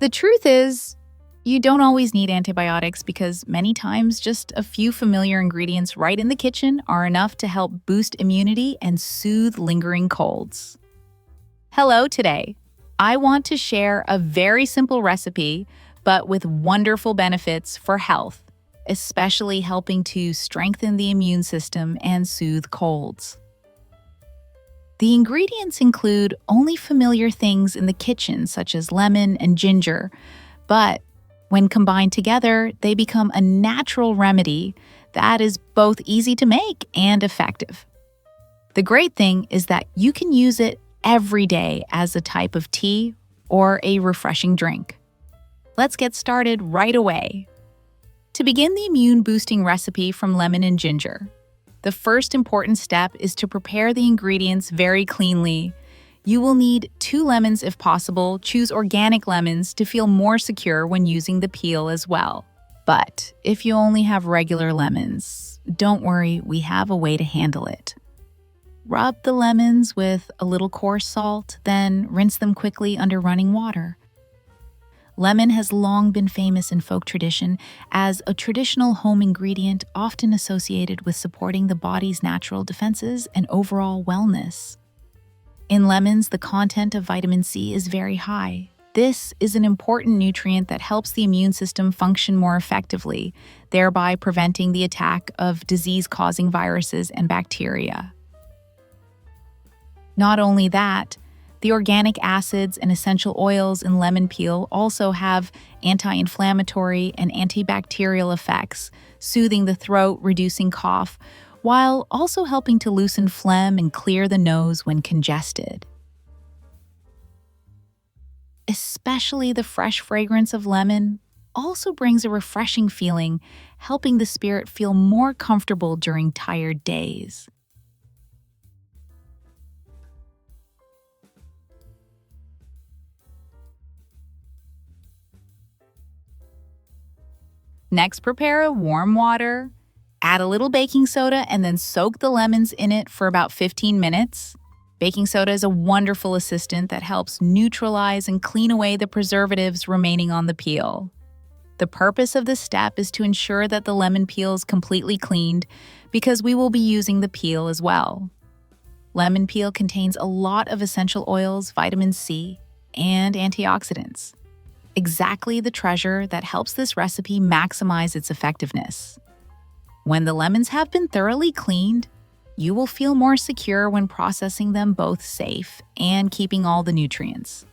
The truth is, you don't always need antibiotics because many times just a few familiar ingredients right in the kitchen are enough to help boost immunity and soothe lingering colds. Hello today. I want to share a very simple recipe, but with wonderful benefits for health, especially helping to strengthen the immune system and soothe colds. The ingredients include only familiar things in the kitchen, such as lemon and ginger, but when combined together, they become a natural remedy that is both easy to make and effective. The great thing is that you can use it every day as a type of tea or a refreshing drink. Let's get started right away. To begin the immune-boosting recipe from lemon and ginger, the first important step is to prepare the ingredients very cleanly. You will need 2 lemons if possible. Choose organic lemons to feel more secure when using the peel as well. But if you only have regular lemons, don't worry, we have a way to handle it. Rub the lemons with a little coarse salt, then rinse them quickly under running water. Lemon has long been famous in folk tradition as a traditional home ingredient often associated with supporting the body's natural defenses and overall wellness. In lemons, the content of vitamin C is very high. This is an important nutrient that helps the immune system function more effectively, thereby preventing the attack of disease-causing viruses and bacteria. Not only that, the organic acids and essential oils in lemon peel also have anti-inflammatory and antibacterial effects, soothing the throat, reducing cough, while also helping to loosen phlegm and clear the nose when congested. Especially the fresh fragrance of lemon also brings a refreshing feeling, helping the spirit feel more comfortable during tired days. Next, prepare warm water, add a little baking soda, and then soak the lemons in it for about 15 minutes. Baking soda is a wonderful assistant that helps neutralize and clean away the preservatives remaining on the peel. The purpose of this step is to ensure that the lemon peel is completely cleaned because we will be using the peel as well. Lemon peel contains a lot of essential oils, vitamin C, and antioxidants. Exactly the treasure that helps this recipe maximize its effectiveness. When the lemons have been thoroughly cleaned, you will feel more secure when processing them, both safe and keeping all the nutrients.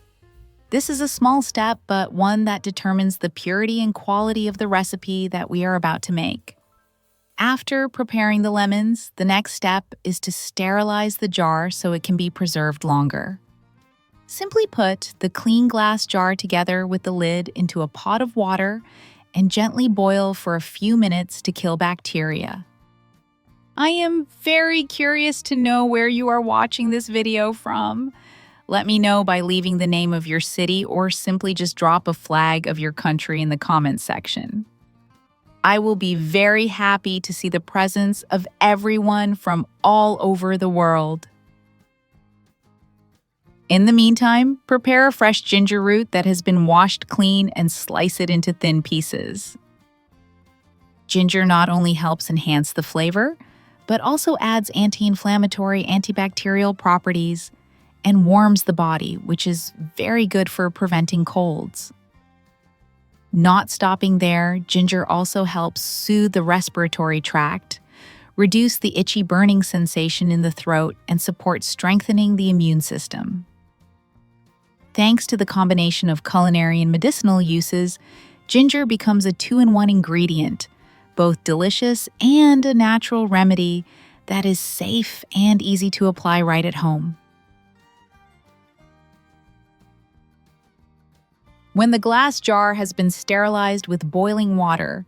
This is a small step, but one that determines the purity and quality of the recipe that we are about to make. After preparing the lemons, the next step is to sterilize the jar so it can be preserved longer. Simply put the clean glass jar together with the lid into a pot of water and gently boil for a few minutes to kill bacteria. I am very curious to know where you are watching this video from. Let me know by leaving the name of your city or simply just drop a flag of your country in the comments section. I will be very happy to see the presence of everyone from all over the world. In the meantime, prepare a fresh ginger root that has been washed clean and slice it into thin pieces. Ginger not only helps enhance the flavor, but also adds anti-inflammatory, antibacterial properties and warms the body, which is very good for preventing colds. Not stopping there, ginger also helps soothe the respiratory tract, reduce the itchy burning sensation in the throat, and support strengthening the immune system. Thanks to the combination of culinary and medicinal uses, ginger becomes a 2-in-1 ingredient, both delicious and a natural remedy that is safe and easy to apply right at home. When the glass jar has been sterilized with boiling water,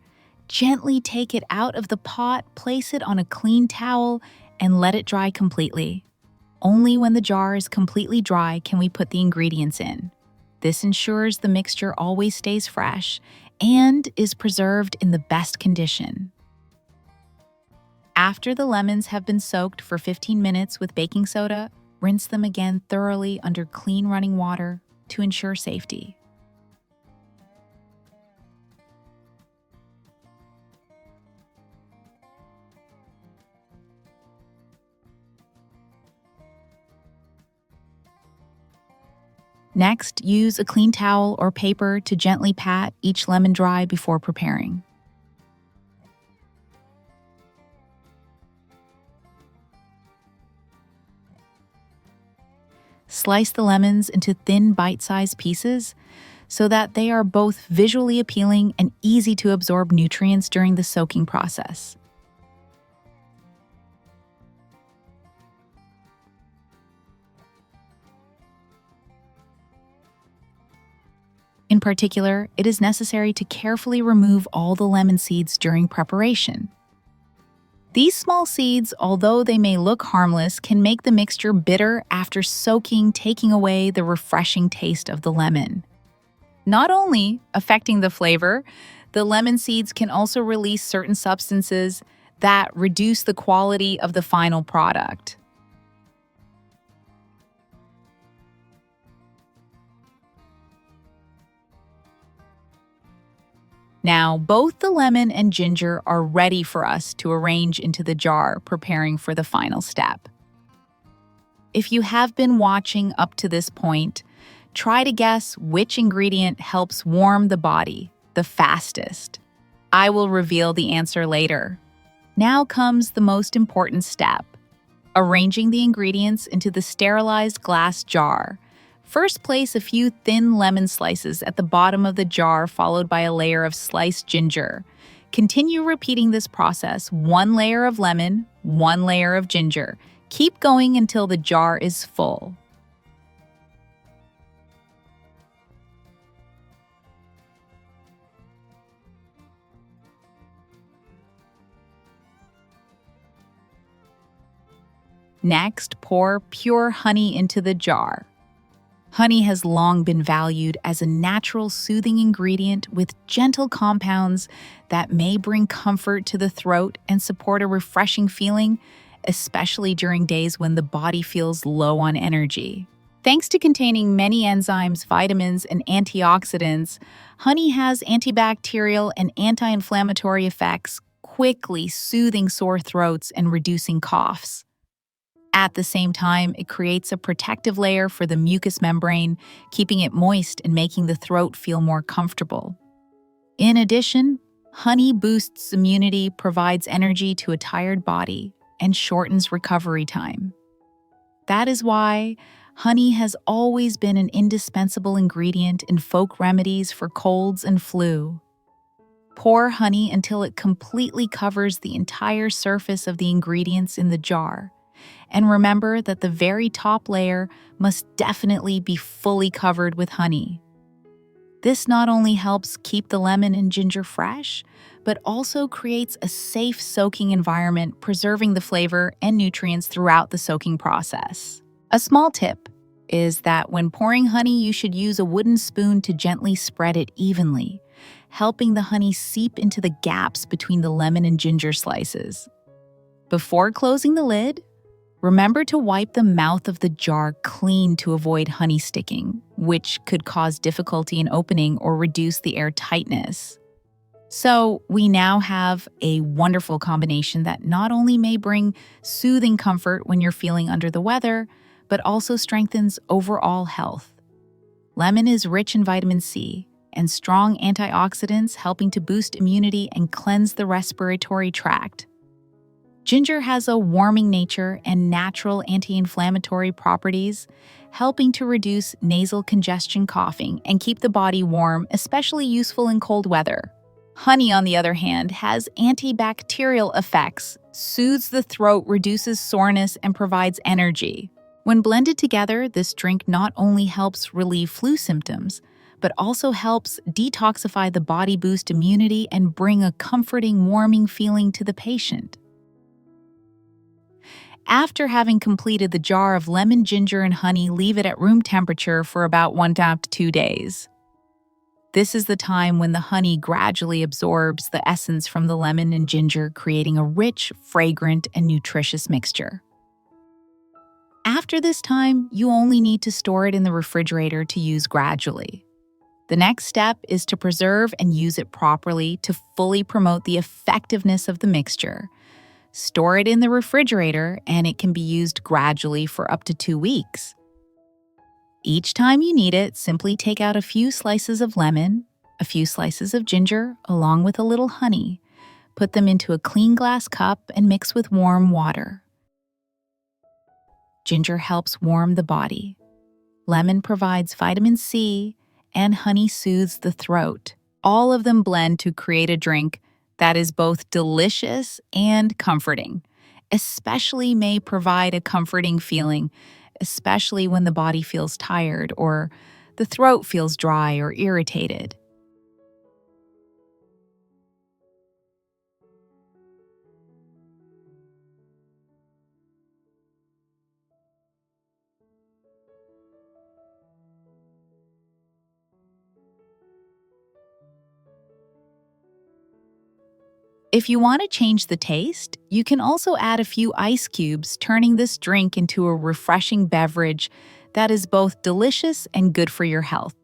gently take it out of the pot, place it on a clean towel, and let it dry completely. Only when the jar is completely dry can we put the ingredients in. This ensures the mixture always stays fresh and is preserved in the best condition. After the lemons have been soaked for 15 minutes with baking soda, rinse them again thoroughly under clean running water to ensure safety. Next, use a clean towel or paper to gently pat each lemon dry before preparing. Slice the lemons into thin bite-sized pieces so that they are both visually appealing and easy to absorb nutrients during the soaking process. In particular, it is necessary to carefully remove all the lemon seeds during preparation. These small seeds, although they may look harmless, can make the mixture bitter after soaking, taking away the refreshing taste of the lemon. Not only affecting the flavor, the lemon seeds can also release certain substances that reduce the quality of the final product. Now, both the lemon and ginger are ready for us to arrange into the jar, preparing for the final step. If you have been watching up to this point, try to guess which ingredient helps warm the body the fastest. I will reveal the answer later. Now comes the most important step, arranging the ingredients into the sterilized glass jar. First, place a few thin lemon slices at the bottom of the jar, followed by a layer of sliced ginger. Continue repeating this process, one layer of lemon, one layer of ginger. Keep going until the jar is full. Next, pour pure honey into the jar. Honey has long been valued as a natural soothing ingredient with gentle compounds that may bring comfort to the throat and support a refreshing feeling, especially during days when the body feels low on energy. Thanks to containing many enzymes, vitamins, and antioxidants, honey has antibacterial and anti-inflammatory effects, quickly soothing sore throats and reducing coughs. At the same time, it creates a protective layer for the mucous membrane, keeping it moist and making the throat feel more comfortable. In addition, honey boosts immunity, provides energy to a tired body, and shortens recovery time. That is why honey has always been an indispensable ingredient in folk remedies for colds and flu. Pour honey until it completely covers the entire surface of the ingredients in the jar. And remember that the very top layer must definitely be fully covered with honey. This not only helps keep the lemon and ginger fresh, but also creates a safe soaking environment, preserving the flavor and nutrients throughout the soaking process. A small tip is that when pouring honey, you should use a wooden spoon to gently spread it evenly, helping the honey seep into the gaps between the lemon and ginger slices. Before closing the lid, remember to wipe the mouth of the jar clean to avoid honey sticking, which could cause difficulty in opening or reduce the air tightness. So we now have a wonderful combination that not only may bring soothing comfort when you're feeling under the weather, but also strengthens overall health. Lemon is rich in vitamin C and strong antioxidants, helping to boost immunity and cleanse the respiratory tract. Ginger has a warming nature and natural anti-inflammatory properties, helping to reduce nasal congestion, coughing, and keep the body warm, especially useful in cold weather. Honey, on the other hand, has antibacterial effects, soothes the throat, reduces soreness, and provides energy. When blended together, this drink not only helps relieve flu symptoms, but also helps detoxify the body, boost immunity, and bring a comforting, warming feeling to the patient. After having completed the jar of lemon, ginger, and honey, leave it at room temperature for about 1 to 2 days. This is the time when the honey gradually absorbs the essence from the lemon and ginger, creating a rich, fragrant, and nutritious mixture. After this time, you only need to store it in the refrigerator to use gradually. The next step is to preserve and use it properly to fully promote the effectiveness of the mixture. Store it in the refrigerator, and it can be used gradually for up to 2 weeks. Each time you need it, simply take out a few slices of lemon, a few slices of ginger, along with a little honey. Put them into a clean glass cup and mix with warm water. Ginger helps warm the body. Lemon provides vitamin C, and honey soothes the throat. All of them blend to create a drink that is both delicious and comforting. Especially may provide a comforting feeling, especially when the body feels tired or the throat feels dry or irritated. If you want to change the taste, you can also add a few ice cubes, turning this drink into a refreshing beverage that is both delicious and good for your health.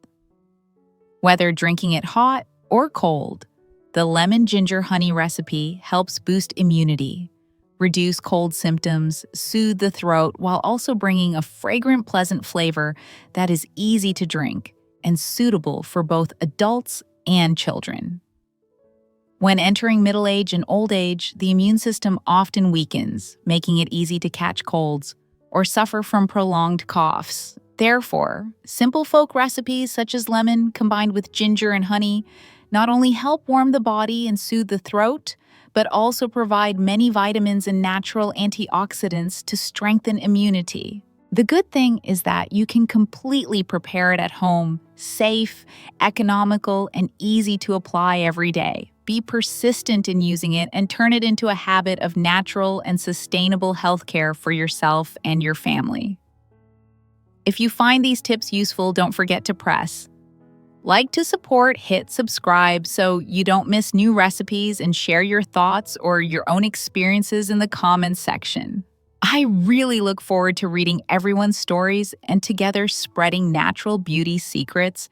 Whether drinking it hot or cold, the lemon ginger honey recipe helps boost immunity, reduce cold symptoms, soothe the throat, while also bringing a fragrant, pleasant flavor that is easy to drink and suitable for both adults and children. When entering middle age and old age, the immune system often weakens, making it easy to catch colds or suffer from prolonged coughs. Therefore, simple folk recipes such as lemon combined with ginger and honey not only help warm the body and soothe the throat, but also provide many vitamins and natural antioxidants to strengthen immunity. The good thing is that you can completely prepare it at home, safe, economical, and easy to apply every day. Be persistent in using it and turn it into a habit of natural and sustainable healthcare for yourself and your family. If you find these tips useful, don't forget to press like to support, hit subscribe so you don't miss new recipes, and share your thoughts or your own experiences in the comments section. I really look forward to reading everyone's stories and together spreading natural beauty secrets